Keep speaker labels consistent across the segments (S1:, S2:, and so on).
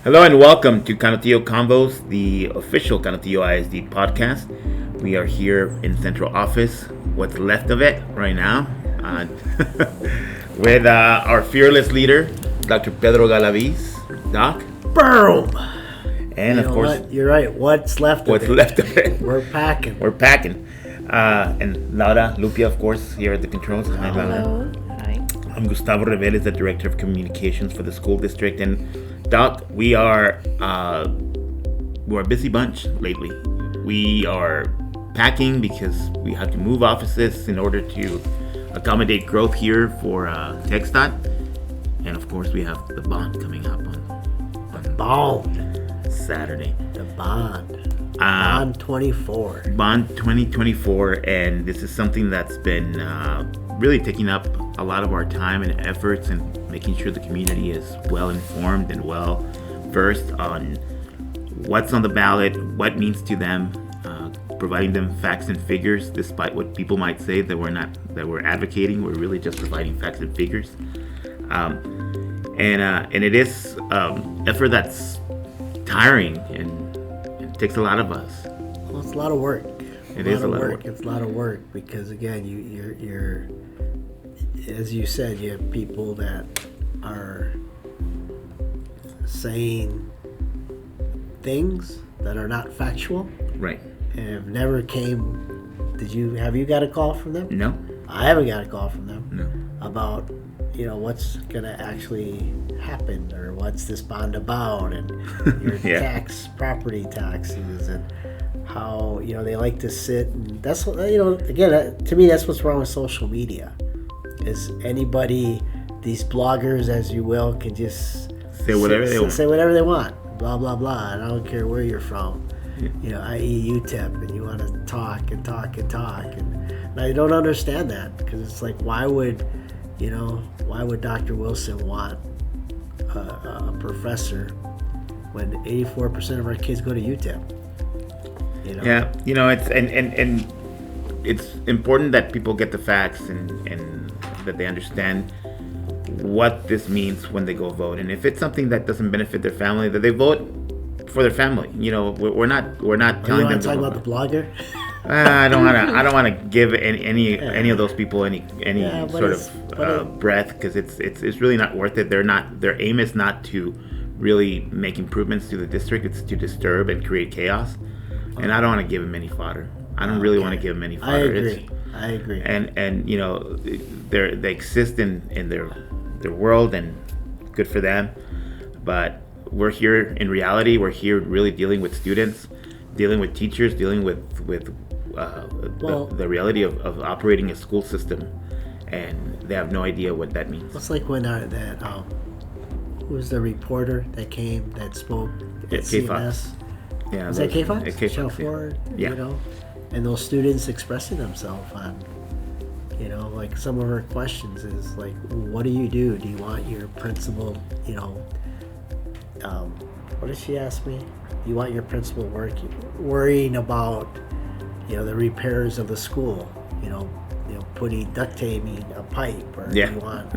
S1: Hello and welcome to Canutillo Convos, the official Canutillo ISD podcast. We are here in central office, what's left of it right now, with our fearless leader, Dr. Pedro Galaviz. Doc?
S2: Boom!
S1: And
S2: you
S1: of
S2: know
S1: course,
S2: what? You're right. What's left of it?
S1: left of it.
S2: We're packing.
S1: We're packing. And Laura Lupia, of course, here at the controls. Hi, Laura.
S3: Hello. Hi.
S1: I'm Gustavo Reveles, the Director of Communications for the school district. And Doc, we're a busy bunch lately. We are packing because we have to move offices in order to accommodate growth here for TechStot. And of course, we have the bond coming up on
S2: Bond.
S1: Saturday.
S2: The bond. Bond 24.
S1: Bond 2024, and this is something that's been really taking up a lot of our time and efforts and making sure the community is well informed and well versed on what's on the ballot, what it means to them, providing them facts and figures, despite what people might say that we're advocating. We're really just providing facts and figures. And it is effort that's tiring and it takes a lot of us.
S2: Well, it's a lot of work.
S1: It is a lot of work.
S2: It's a lot of work because, again, you're as you said, you have people that are saying things that are not factual.
S1: Right.
S2: And have never came. Have you got a call from them?
S1: No.
S2: I haven't got a call from them.
S1: No.
S2: About what's gonna actually happen or what's this bond about and your property taxes and how they like to sit, and that's what again, to me, that's what's wrong with social media. Is anybody, these bloggers, as you will, can just
S1: say whatever they want,
S2: blah blah blah, and I don't care where you're from. I.e. UTEP, and you want to talk and talk and talk, and I don't understand that, because it's like, why would Dr. Wilson want a professor when 84% of our kids go to UTEP?
S1: Yeah, it's and it's important that people get the facts and that they understand what this means when they go vote, and if it's something that doesn't benefit their family, that they vote for their family. We're not telling them to
S2: talk about the blogger.
S1: I don't want to give any of those people any sort of breath, because it's really not worth it. Their aim is not to really make improvements to the district. It's to disturb and create chaos, and I don't want to give them any fodder. I don't really want to give them any fodder.
S2: I agree.
S1: And they exist in their world, and good for them. But we're here in reality. We're here really dealing with students, dealing with teachers, dealing with the reality of operating a school system, and they have no idea what that means.
S2: It's like when who was the reporter that came that spoke at CMS?
S1: Yeah,
S2: was that K-Fox?
S1: K-Fox,
S2: Ford,
S1: yeah.
S2: And those students expressing themselves on, like some of her questions is like, what do you do? Do you want your principal, what did she ask me? Do you want your principal worrying about, the repairs of the school, putting duct taping a pipe, or do you want,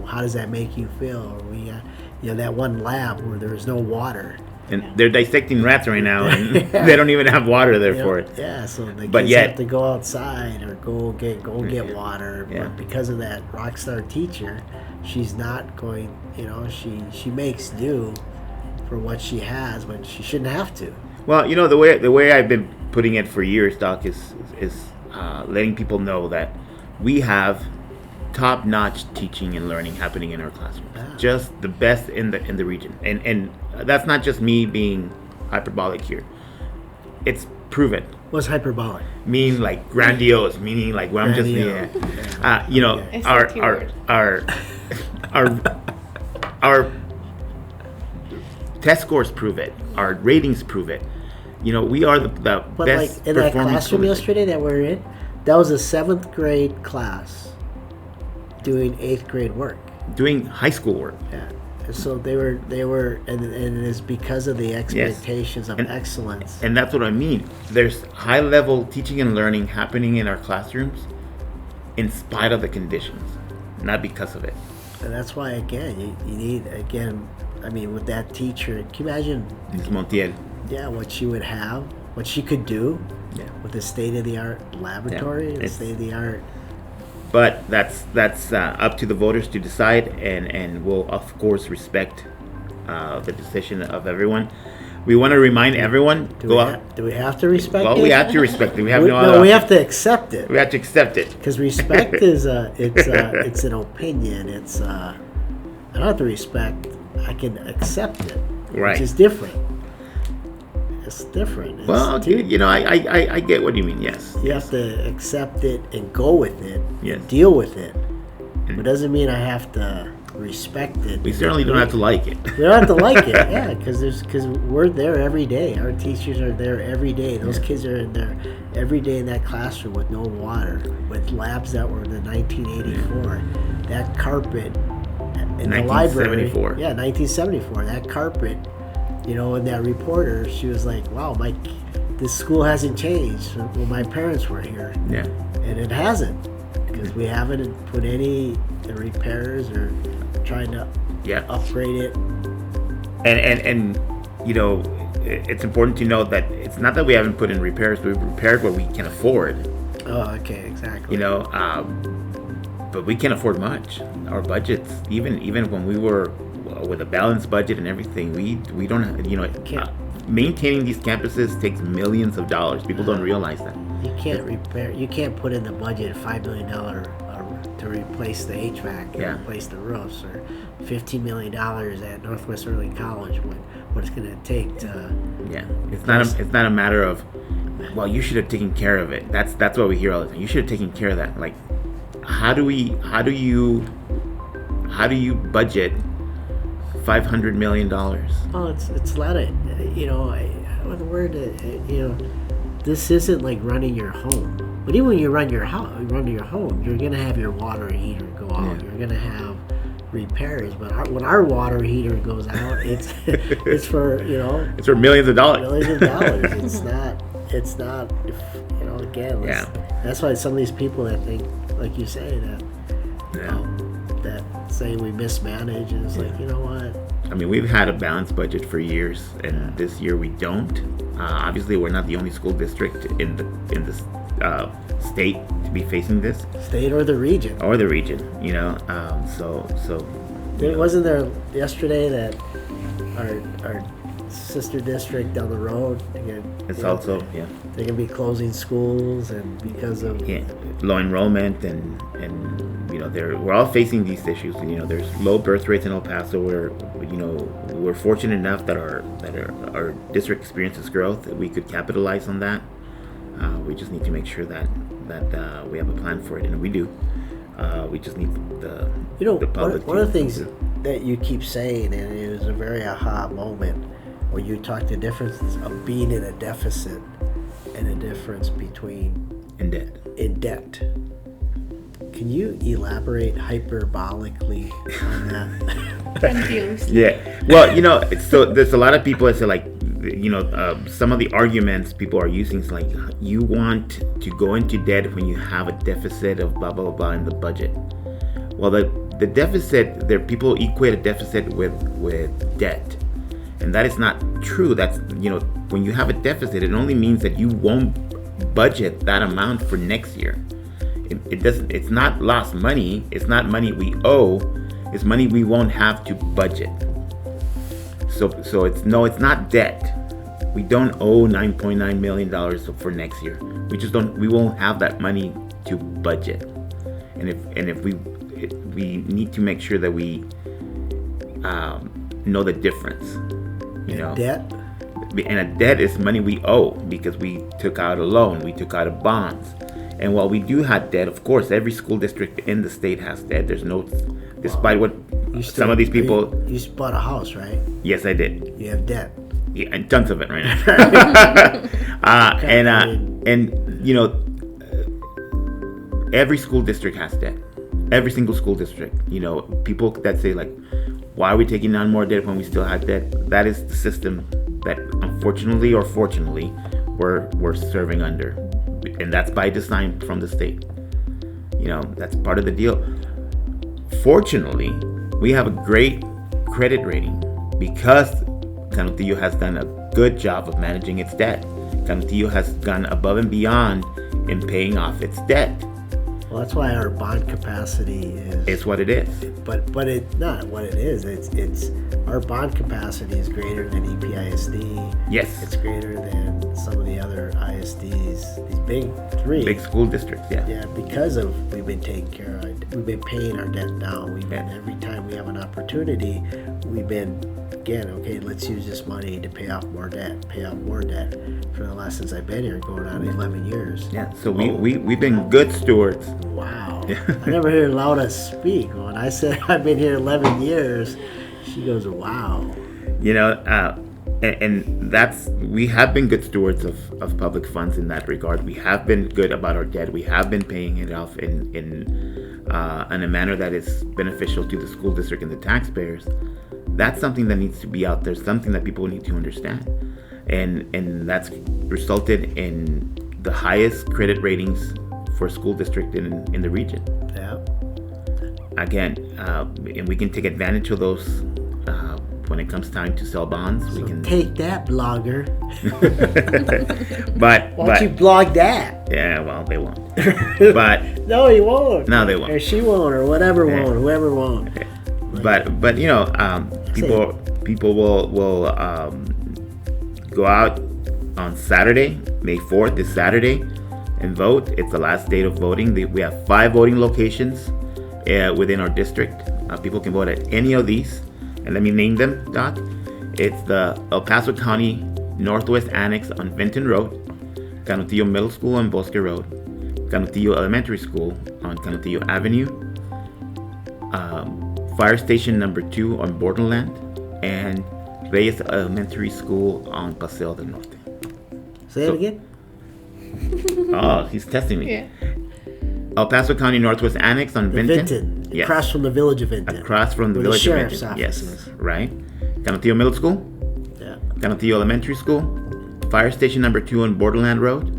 S2: how does that make you feel? Or we, that one lab where there was no water.
S1: And they're dissecting rats right now, and they don't even have water there for it.
S2: Yeah, so the kids have to go outside or go get water.
S1: Yeah.
S2: But because of that rock star teacher, she's not going. She makes do for what she has when she shouldn't have to.
S1: Well, the way I've been putting it for years, Doc, is letting people know that we have top-notch teaching and learning happening in our classrooms.
S2: Yeah.
S1: Just the best in the region, and that's not just me being hyperbolic here. It's proven.
S2: What's hyperbolic?
S1: Meaning like grandiose, meaning like what I'm just our test scores prove it. Our ratings prove it. We are the best.
S2: But like in that classroom yesterday that we're in, that was a 7th grade class doing 8th grade work.
S1: Doing high school work.
S2: Yeah. So they were, and it's because of the expectations of excellence.
S1: And that's what I mean. There's high level teaching and learning happening in our classrooms in spite of the conditions, not because of it.
S2: And that's why, again, you need, again, I mean, with that teacher, can you imagine?
S1: Montiel.
S2: Yeah, what she would have, what she could do with a state-of-the-art laboratory, and state-of-the-art.
S1: But that's up to the voters to decide, and we'll of course respect the decision of everyone. We want to remind everyone.
S2: Do we have to respect it?
S1: Well, we have to respect it. We have
S2: no, we have to accept it.
S1: We have to accept it.
S2: Because respect is it's an opinion. It's I don't have to respect. I can accept it,
S1: Right.
S2: which is different. It's different. It's
S1: I get what you mean. Yes.
S2: You have to accept it and go with it.
S1: Yes.
S2: And deal with it. But it doesn't mean I have to respect it.
S1: We certainly don't have to like it.
S2: We don't have to like it, yeah, because we're there every day. Our teachers are there every day. Those kids are in there every day in that classroom with no water, with labs that were in the 1984. That carpet in the library. 1974. That carpet, and that reporter, she was like, "Wow, this school hasn't changed." Well, my parents were here, and it hasn't, because we haven't put any repairs or trying to upgrade it.
S1: And it's important to note that it's not that we haven't put in repairs. We've repaired what we can afford.
S2: Oh, okay, exactly.
S1: But we can't afford much. Our budgets, even when we were with a balanced budget and everything, we don't have, maintaining these campuses takes millions of dollars. People don't realize that.
S2: You can't repair. You can't put in the budget $5 million to replace the HVAC and replace the roofs, or $15 million at Northwest Early College. What it's going to take to.
S1: Yeah, it's not a matter of, well, you should have taken care of it. That's what we hear all the time. You should have taken care of that. Like, how do you budget $500 million?
S2: Oh, it's a lot of, the word, this isn't like running your home. But even when you run your home, you're gonna have your water heater go out. You're gonna have repairs. But when our water heater goes out, it's for
S1: it's for millions of dollars.
S2: Millions of dollars. It's not. Again, that's why some of these people that think, like you say, that say we mismanage, and it's like, you know what?
S1: I mean, we've had a balanced budget for years, and this year we don't. Obviously, we're not the only school district in the state to be facing this.
S2: State or the region. Wasn't there yesterday that our sister district down the road?
S1: It's also
S2: they're gonna be closing schools, and because of
S1: low enrollment and we're all facing these issues. There's low birth rates in El Paso. We're fortunate enough that our district experiences growth. That we could capitalize on that. We just need to make sure that we have a plan for it, and we do. We just need the public.
S2: One of the things that you keep saying, and it was a very aha moment, where you talk the differences of being in a deficit and a difference between
S1: in debt.
S2: Can you elaborate hyperbolically on that?
S3: Confused.
S1: Yeah. Well, so there's a lot of people that say, like, some of the arguments people are using is like, you want to go into debt when you have a deficit of blah, blah, blah in the budget. Well, the deficit, people equate a deficit with debt. And that is not true. That's, when you have a deficit, it only means that you won't budget that amount for next year. It's not lost money. It's not money we owe. It's money we won't have to budget. So it's not debt. We don't owe $9.9 million for next year. We won't have that money to budget. And if we need to make sure that we know the difference.
S2: Debt?
S1: And a debt is money we owe because we took out a loan, we took out a bonds. And while we do have debt, of course, every school district in the state has debt. There's no, despite what some of these people.
S2: You bought a house, right?
S1: Yes, I did.
S2: You have debt.
S1: Yeah, and tons of it right now. Every school district has debt. Every single school district. People that say, like, why are we taking on more debt when we still have debt? That is the system that, unfortunately or fortunately, we're serving under. And that's by design from the state. That's part of the deal. Fortunately, we have a great credit rating. because Canutillo has done a good job of managing its debt. Canutillo has gone above and beyond in paying off its debt.
S2: Well, that's why our bond capacity is.
S1: It's what it is.
S2: But it's not what it is. It's our bond capacity is greater than EPISD.
S1: Yes.
S2: It's greater than some of the other ISDs. These big three.
S1: Big school districts. Yeah.
S2: Yeah, because of we've been taking care of it. We've been paying our debt down. We've been every time we have an opportunity, we've been again, okay, let's use this money to pay off more debt, for the last since I've been here, going on 11 years.
S1: Yeah, so we've been good stewards.
S2: Wow. I never heard Laura speak. When I said I've been here 11 years, she goes, wow.
S1: You know, and that's, we have been good stewards of public funds in that regard. We have been good about our debt. We have been paying it off in a manner that is beneficial to the school district and the taxpayers. That's something that needs to be out there, something that people need to understand. And that's resulted in the highest credit ratings for a school district in the region.
S2: Yeah.
S1: Again, and we can take advantage of those when it comes time to sell bonds.
S2: So
S1: we can
S2: take that, blogger.
S1: But
S2: Why don't you blog that?
S1: Yeah, well, they won't. But
S2: no, he won't.
S1: No, they won't.
S2: Or she won't, or whatever won't, whoever won't.
S1: Okay. But you know, people will go out on Saturday, May 4th, this Saturday, and vote. It's the last date of voting. We have 5 voting locations within our district. People can vote at any of these, and let me name them, Doc. It's the El Paso County Northwest Annex on Vinton Road, Canutillo Middle School on Bosque Road, Canutillo Elementary School on Canutillo Avenue, Fire Station number 2 on Borderland, and Reveles Elementary School on Paseo del Norte.
S2: Say it again.
S1: Oh, he's testing me.
S3: Yeah.
S1: El Paso County Northwest Annex on Vinton.
S2: Yes. Across from the village of Vinton.
S1: Across from the village of
S2: sheriff's
S1: Vinton.
S2: office
S1: Yes,
S2: is.
S1: right. Canutillo Middle School.
S2: Yeah.
S1: Canutillo Elementary School. Fire Station number 2 on Borderland Road,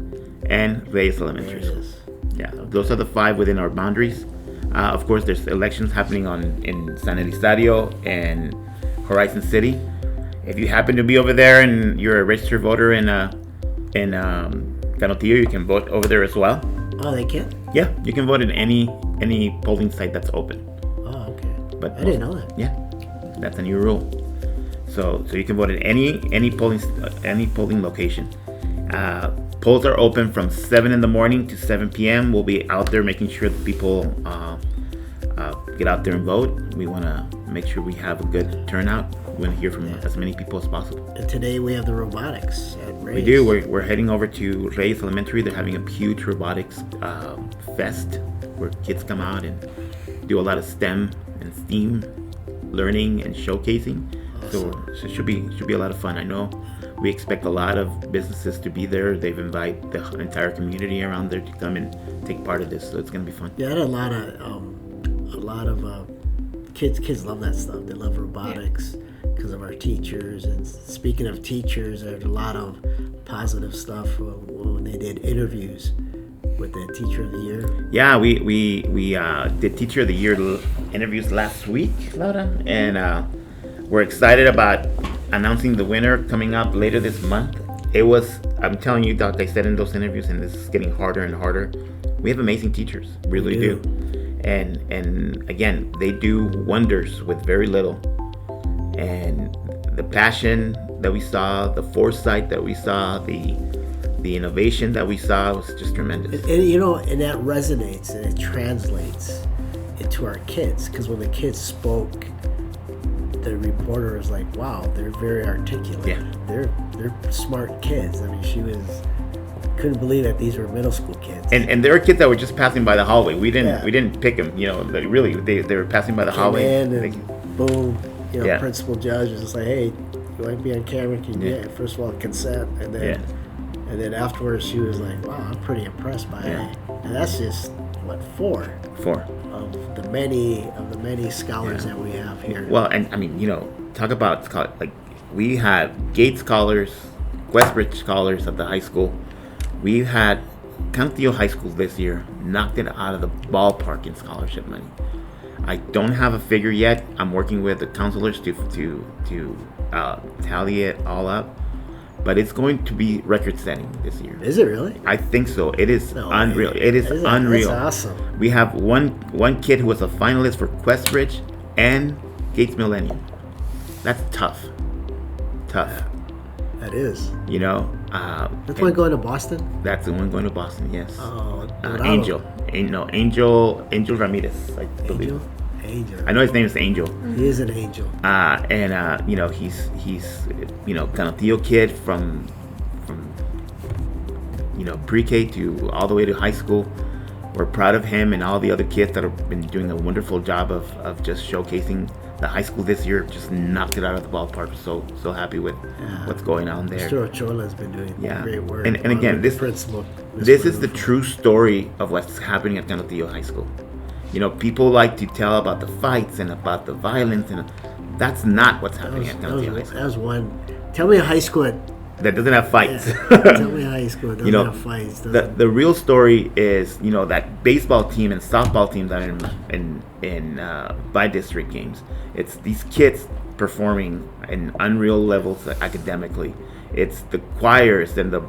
S1: and Reveles Elementary School. Yeah, those are the 5 within our boundaries. Of course, there's elections happening in San Elizario and Horizon City. If you happen to be over there and you're a registered voter in Canutillo, you can vote over there as well.
S2: Oh, they can?
S1: Yeah, you can vote in any polling site that's open.
S2: Oh, okay.
S1: But
S2: I didn't know that.
S1: Yeah, that's a new rule. So you can vote in any polling location. Polls are open from 7 in the morning to 7 p.m. We'll be out there making sure that people get out there and vote. We want to make sure we have a good turnout. We want to hear from as many people as possible.
S2: And today we have the robotics at Ray's.
S1: We do. We're heading over to Reveles Elementary. They're having a huge robotics fest where kids come out and do a lot of STEM and STEAM learning and showcasing. Awesome. So it should be a lot of fun. I know we expect a lot of businesses to be there. They've invited the entire community around there to come and take part of this. So it's going to be fun.
S2: Yeah, I had a lot of kids love that stuff. They love robotics because of our teachers. And speaking of teachers, there's a lot of positive stuff when they did interviews with the Teacher of the Year.
S1: Yeah, we did Teacher of the Year interviews last week, Laura, and we're excited about announcing the winner coming up later this month. I'm telling you, Doc, I said in those interviews, and this is getting harder and harder. We have amazing teachers, really do. And again, they do wonders with very little. And the passion that we saw, the foresight that we saw, the innovation that we saw was just tremendous.
S2: And that resonates and it translates into our kids, because when the kids spoke, the reporter was like, wow, they're very articulate.
S1: Yeah.
S2: They're smart kids. I mean, couldn't believe that these were middle school kids.
S1: And there were kids that were just passing by the hallway. We didn't pick them, they were passing by the hallway.
S2: And boom, principal judge was just like, hey, you want to be on camera? Can you get, first of all, consent? And then afterwards she was like, wow, I'm pretty impressed by it. And that's just, four of the many scholars that we have here.
S1: Well, and I mean, talk about, like, we have Gates scholars, Westbridge scholars at the high school. We've had Canutillo High School this year knocked it out of the ballpark in scholarship money. I don't have a figure yet. I'm working with the counselors to tally it all up. But it's going to be record-setting this year.
S2: Is it really?
S1: I think so. It is unreal.
S2: Way.
S1: It is unreal.
S2: That's awesome.
S1: We have one kid who was a finalist for Questbridge and Gates Millennium. That's tough.
S2: That is.
S1: You know.
S2: That's one going to Boston?
S1: That's the one going to Boston, yes.
S2: Oh,
S1: Angel. Angel Ramirez, I believe.
S2: Angel.
S1: I know his name is Angel.
S2: He is an angel.
S1: You know, he's Canutillo kid from you know, pre-K to all the way to high school. We're proud of him and all the other kids that have been doing a wonderful job of just showcasing the high school this year. Just knocked it out of the ballpark. So happy with what's going on there.
S2: Mr. Ochoa has been doing great work.
S1: And again, this is the true story of what's happening at Canutillo High School. You know, people like to tell about the fights and about the violence, and that's not what's happening at Canutillo High School.
S2: That was one. Tell me a high school
S1: that doesn't have fights.
S2: Tell me a high school that doesn't have fights.
S1: The real story is, you know, that baseball team and softball team that are in by district games. It's these kids performing in unreal levels academically. It's the choirs and the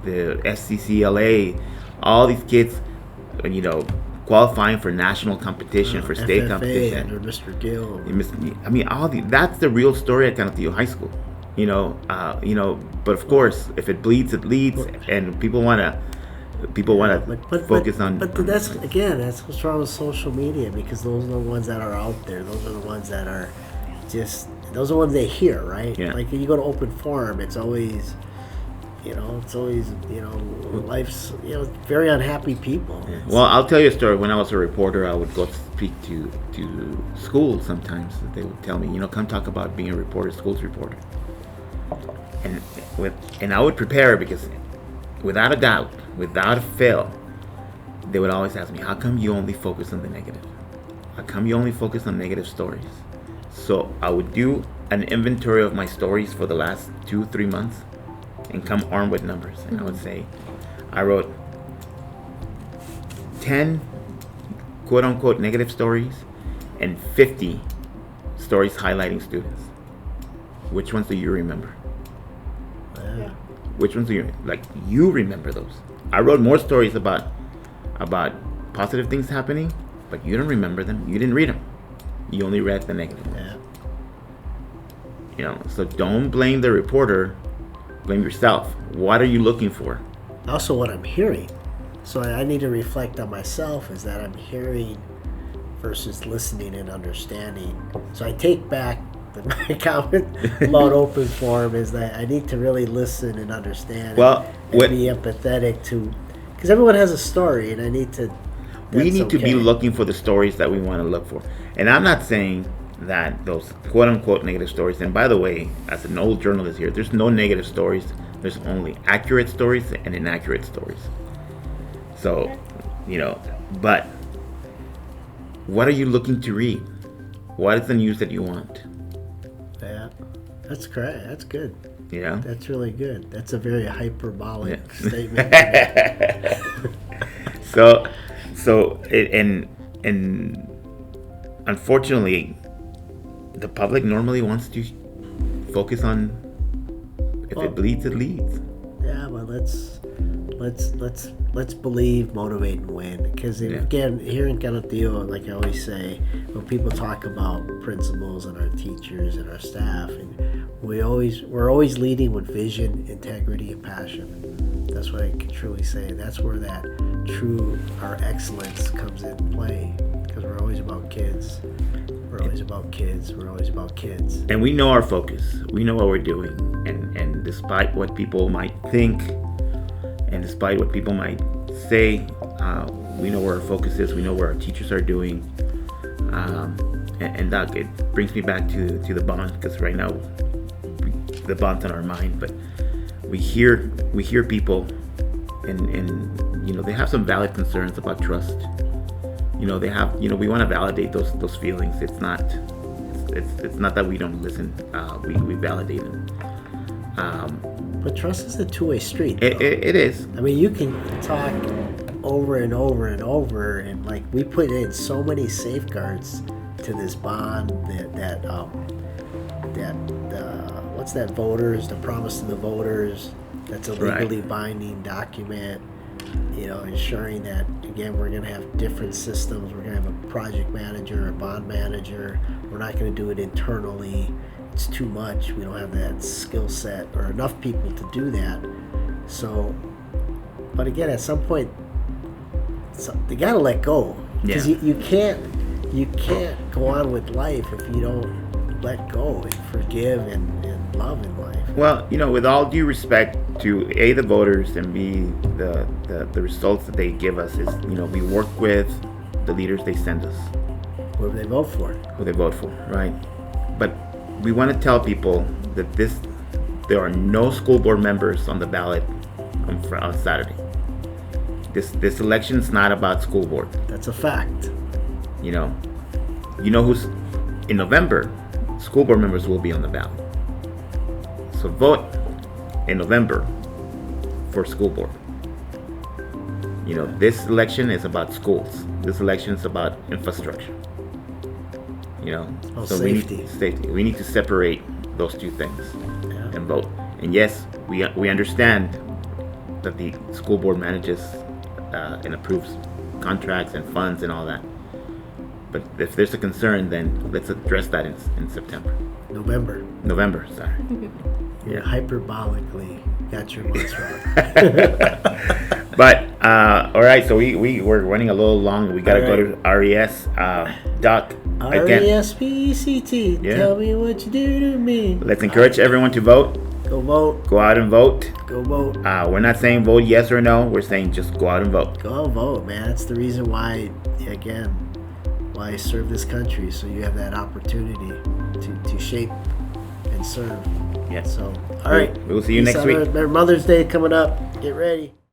S1: SCCLA, all these kids, you know, qualifying for national competition, for state
S2: FFA
S1: competition.
S2: Under Mr. Gill.
S1: I mean, that's the real story at Canutillo High School. You know, but of course, if it bleeds, it leads, and people want to focus on.
S2: But that's what's wrong with social media, because those are the ones that are out there. Those are the ones that are those are the ones they hear, right?
S1: Yeah.
S2: Like when you go to open forum, it's always. Life's, very unhappy people.
S1: Yeah. Well, I'll tell you a story. When I was a reporter, I would go speak to schools sometimes. They would tell me, come talk about being a reporter, schools reporter. And I would prepare, because without a doubt, without a fail, they would always ask me, how come you only focus on the negative? How come you only focus on negative stories? So I would do an inventory of my stories for the last 2-3 months and come armed with numbers. And I would say, I wrote 10 quote-unquote negative stories and 50 stories highlighting students. Which ones do you remember?
S2: Yeah.
S1: Which ones do you remember those? I wrote more stories about positive things happening, but you don't remember them. You didn't read them. You only read the negative ones.
S2: Yeah.
S1: So don't blame the reporter. Blame yourself. What are you looking for?
S2: Also, what I'm hearing. So I need to reflect on myself, is that I'm hearing versus listening and understanding. So I take back my comment about open forum, is that I need to really listen and understand and be empathetic to, because everyone has a story, and I need to.
S1: We need to be looking for the stories that we want to look for. And I'm not saying that those quote-unquote negative stories, and by the way, as an old journalist here, there's no negative stories. There's only accurate stories and inaccurate stories. So, but what are you looking to read? What is the news that you want?
S2: Yeah, that's correct. That's good.
S1: That's
S2: really good. That's a very hyperbolic statement.
S1: And unfortunately, the public normally wants to focus on if it bleeds, it leads.
S2: Yeah, but let's believe, motivate, and win. Because again, here in Canutillo, like I always say, when people talk about principals and our teachers and our staff, and we're always leading with vision, integrity, and passion. That's what I can truly say. That's where our excellence comes into play. Because we're always about kids. We're always about kids. We're always about kids.
S1: And we know our focus. We know what we're doing. And despite what people might think, and despite what people might say, we know where our focus is. We know where our teachers are doing. And Doc, it brings me back to the bond, because right now the bond's on our mind. But we hear people, and they have some valid concerns about trust. They have, we want to validate those feelings. It's not that we don't listen. We validate them.
S2: But trust is a two-way street.
S1: It is.
S2: I mean, you can talk over and over and over, and like we put in so many safeguards to this bond that what's that, voters, the promise to the voters, that's a legally binding document, you know, ensuring that, again, we're going to have different systems. We're going to have a project manager, a bond manager. We're not going to do it internally. It's too much. We don't have that skill set or enough people to do that. So, but again, at some point, they got to let go, because you can't go on with life if you don't let go and forgive and love in life.
S1: Well, you know, with all due respect to A, the voters, and B, the results that they give us, is, you know, we work with the leaders they send us.
S2: Who they vote for.
S1: Who they vote for, right? But we want to tell people that there are no school board members on the ballot on Saturday. This election's not about school board.
S2: That's a fact.
S1: You know who's in November. School board members will be on the ballot. So vote in November for school board. You know, this election is about schools. This election is about infrastructure. You know, so
S2: safety.
S1: We need to separate those two things and vote. And yes, we understand that the school board manages and approves contracts and funds and all that. But if there's a concern, then let's address that in September. November, sorry.
S2: You hyperbolically got your months wrong.
S1: But all right, so we're running a little long. We gotta go to RES. Doc, again.
S2: RESPECT.
S1: Yeah.
S2: Tell me what you do to me.
S1: Let's encourage everyone to vote.
S2: Go vote.
S1: Go out and vote.
S2: Go vote.
S1: We're not saying vote yes or no. We're saying just go out and vote.
S2: Go vote, man. That's the reason why, again, why I serve this country, so you have that opportunity to shape and serve.
S1: Yeah.
S2: So, all right.
S1: We'll see you next week.
S2: Mother's Day coming up. Get ready.